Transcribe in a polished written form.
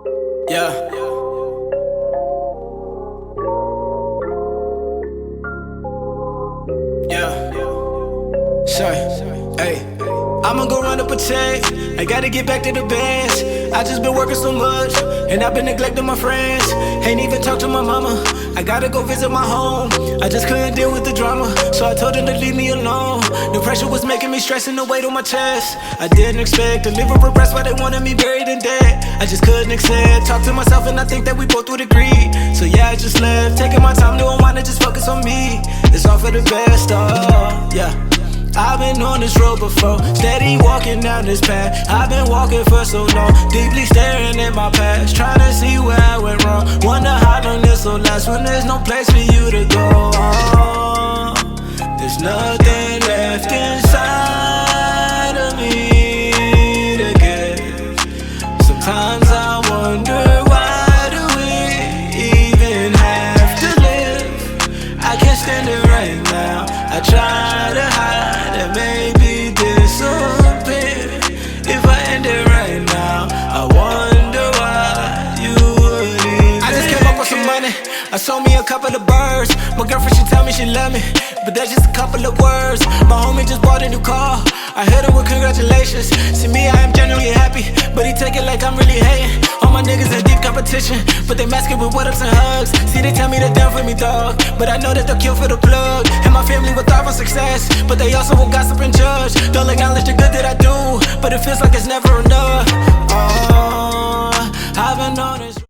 Yeah. Yeah. Sure. Hey. I'ma go run up a check. I gotta get back to the bands. I just been working so much, and I've been neglecting my friends. Ain't even talked to my mama. I gotta go visit my home. I just couldn't deal with the drama, so I told them to leave me alone. The pressure was making me stressing the weight on my chest. I didn't expect to live or rest while they wanted me buried in debt. I just couldn't accept. Talk to myself and I think that we both would agree. So yeah, I just left, taking my time to unwind and just focus on me. It's all for the best, yeah. I've been on this road before, steady walking down this path. I've been walking for so long, deeply staring at my past, trying to see where I went wrong. Wonder how long this will last when there's no place for you to go. There's nothing left inside of me to give. Sometimes I wonder, why do we even have to live? I can't stand it right now. I try to hide and maybe disappear. If I end it right now, I wonder why you would even I just came up with some money, I sold me a couple of birds. My girlfriend, she tell me she love me, but that's just a couple of words. My homie just bought a new car, I hit her with congratulations. See me, I am genuinely happy, but he take it like I'm really hating. All my niggas in deep competition, but they mask it with what ups and hugs. See, they tell me they're down for me, dog, but I know that they'll kill for the plug. And my family will thrive on success, but they also will gossip and judge. Don't acknowledge the good that I do, but it feels like it's never enough. I've been on this